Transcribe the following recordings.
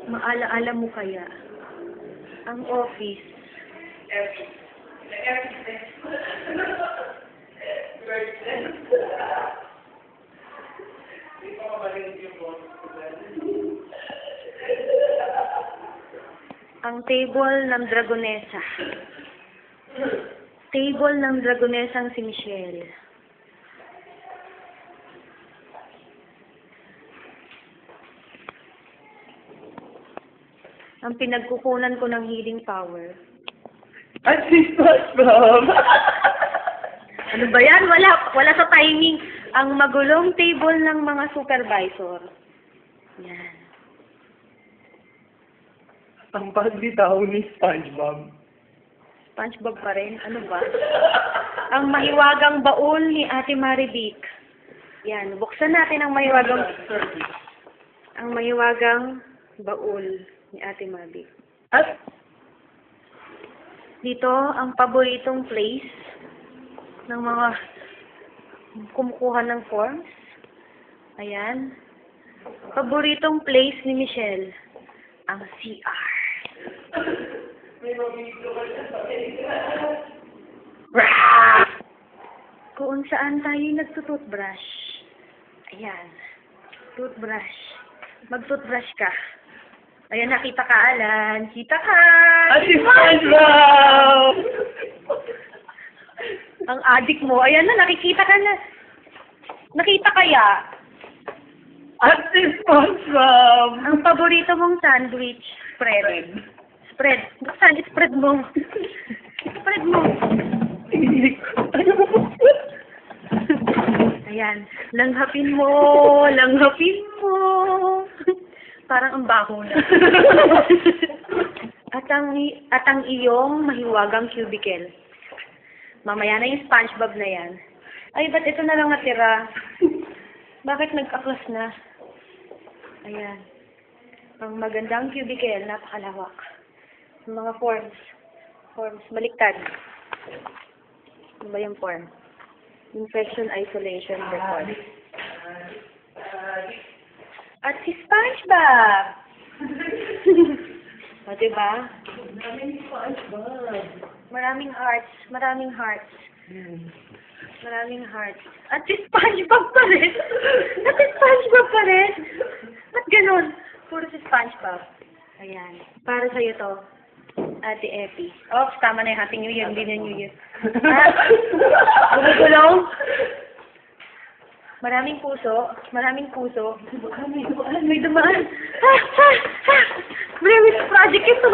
Maala-ala mo kaya ang office. Ang table ng Dragonesa. Table ng Dragonesang si Michelle. Ang pinagkukunan ko ng healing power. At si SpongeBob! Ano ba yan? Wala sa timing. Ang magulong table ng mga supervisor. Yan. Ang pagbitaw ni SpongeBob. SpongeBob pa rin. Ano ba? Ang mahiwagang baul ni Ate Marivic. Yan. Buksan natin ang mahiwagang baul ni Ate Marivic. At Dito, ang paboritong place ng mga kumukuha ng forms. Ayan. Paboritong place ni Michelle, ang CR. Kung saan tayo nagtutoothbrush. Ayan. Toothbrush. Mag-toothbrush ka. Ayan, nakita ka, Alan. Kita ka! At si SpongeBob! Ang adik mo. Ayan na, nakikita ka na. Nakita kaya? At si SpongeBob! Ang paborito mong sandwich, spread. Spread. Buksan, spread mo. Spread mo. Ayan. Langhapin mo. Langhapin mo. Parang ang baho na. At ang iyong mahiwagang cubicle. Mamaya na yung SpongeBob na yan. Ay, ba't ito na lang natira? Bakit nag-aklas na? Ayan. Ang magandang cubicle, napakalawak. Mga forms. Forms, baliktad. Ano ba yung form? Infection isolation report. At si SpongeBob! O, diba? Maraming SpongeBob. Maraming hearts. Maraming hearts. Maraming hearts. At si SpongeBob pa rin! At si SpongeBob pa rin! Ba't ganun? Puro si SpongeBob. Ayan. Para sa'yo to, Ate Epi. Oops, tama na yung Happy New Year. Hindi na New Year. Gumugulong? Maraming puso. Maraming puso. May dumaan. Brewis project ito.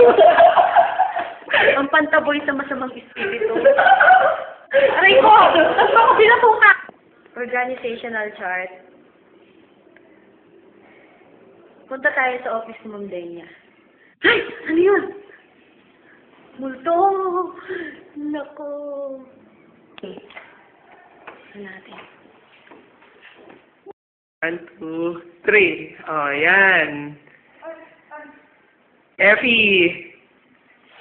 Ang pantaboy sa masamang espiritu. Aray ko! Tapos ako pinatuka! Organizational chart. Punta tayo sa office ni Ma'am Denia. Ay! Ano yun? Multo! Nako! Okay. Ano natin? 1, 2, 3. Oh, yan. Effie.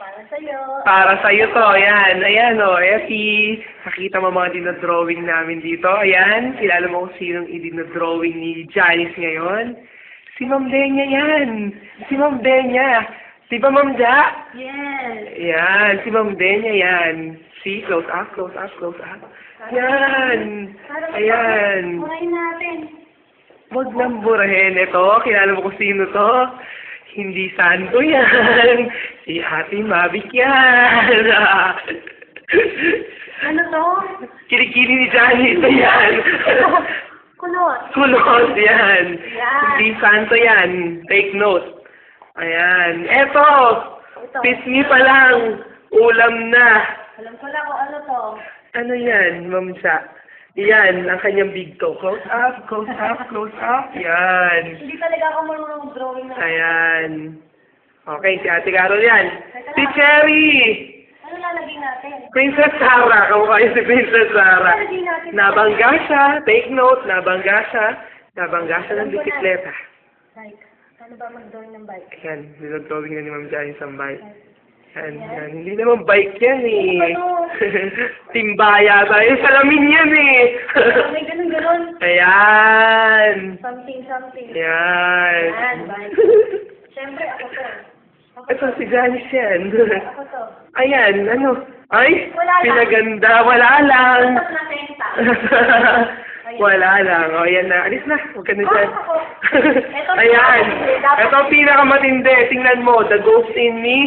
Para sa'yo. Para sa'yo to. Yan. Ayan, oh. Effie. Nakita mo mga dinodrawing namin dito. Ayan. Kilala mo kung sinong i-dinodrawing ni Janice ngayon? Si Ma'am Denia yan. Si Ma'am Denia. Di ba, Ma'am Ja? Yes. Yan. Si Ma'am Denia yan. See? Close up, close up, close up. Yan. Ayan. Kumain natin. Huwag nang burahin. Ito, kilala mo kung sino to? Hindi santo yan. Si Ate Mavic yan. Ano to? Kilikili ni Johnny. Ito yan. Kulot. Kulot yan. Yan. Hindi santo yan. Take note. Ayan. Eto. Ito. Pisngi pa lang. Ulam na. Alam ko lang kung ano to. Ano yan, Ma'am Cha? Yan, ang kanyang big toe. Close up, close up, close up. Yan. Hindi talaga ako marunong drawing na. Ayan. Okay, si Ate Carol yan. Si Cherry! Ano lalagay natin? Princess Sarah. Kamukha yun si Princess Sarah. Lalagay natin. Nabangga siya. Take note, nabangga siya. Nabangga siya ng bisikleta. Bike. Ano ba mag-drawing ng bike? Yan, nilagdrawing na ni Ma'am Janice ang bike. Yan, yan. Hindi naman bike yan eh. Timbaya tayo. Salamin yan eh. May ganun-ganun. Ayan. Something. Yan. Yan, bike. Siyempre, ako to. Ito, si Janice yan. Ako to. Ayan, ano? Ay, Wala lang. pinaganda. Wala lang. Tapos na senta. Wala lang. O, yan na. Alis na. Huwag ka na dyan. Ako. Ito, Ayan. dapat- Ito ang pinakamatindi. Tingnan mo. The Ghost in Me,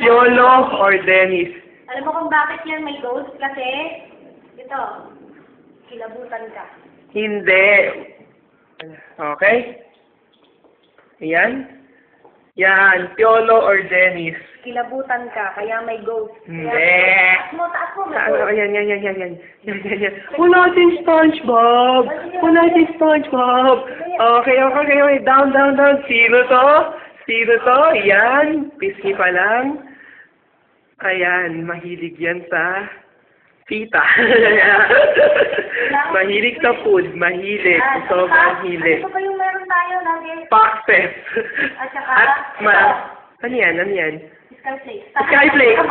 Piolo, or Dennis. Alam mo kung bakit yan may ghost? Kasi, ito, kilabutan ka. Hindi. Okay? Ayan. Yan. Piolo or Dennis. Kilabutan ka, kaya may ghost. Hindi. Taas mo, may Saan? ghost. Ayan, yan. Wala si SpongeBob. Wala si SpongeBob. Okay. Down. Sino to? Yan. Pisngi pa lang. Ayan, mahilig yan sa tita. Mahilig sa food. Mahilig. Sobrang hilig. Ano ba yung meron tayo lagi? Pakses. At saka, Ano yan? Skyflakes.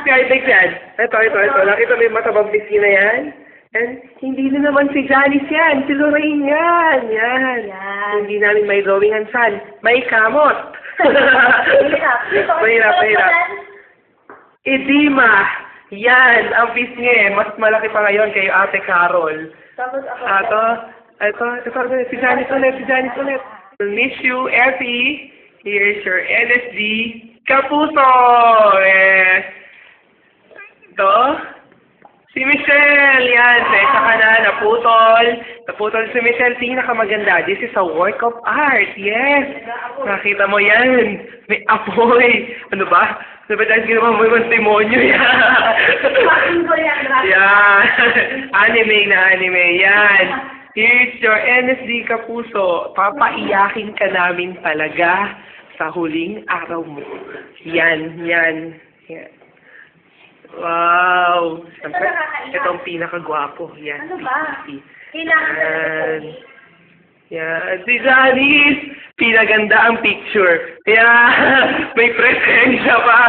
Skyflakes yan. Ito. Nakita mo yung matabang pisngi na yan? And hindi na naman si Janice yan. Si Lorraine yan. Yan. Hindi namin may drawingan san. May kamot. Mahirap. Edema. Yan. Ang pisngi. Mas malaki pa ngayon kay Ate Carol. Tapos ako. Ito. Si Janice ulit. Miss you, Effie. Here's your NSD. Kapuso! Yes. Ito. Si Michelle. Yan. Teka ka na. Naputol si Michelle. Pinakamaganda. This is a work of art. Yes. Nakita mo yan. May apoy. Ano ba? Ano ba dahil ginawa mo yung demonyo yan? Yan. Anime. Yan. Here's your NSD Kapuso. Papaiyakin ka namin talaga sa huling araw mo. Yan. Wow. Siyempre, ito ang pinakagwapo. Yan. Ano ba? Si Kailangan Yan. Si Janice. Pinaganda ang picture. Yan. May presensya pa.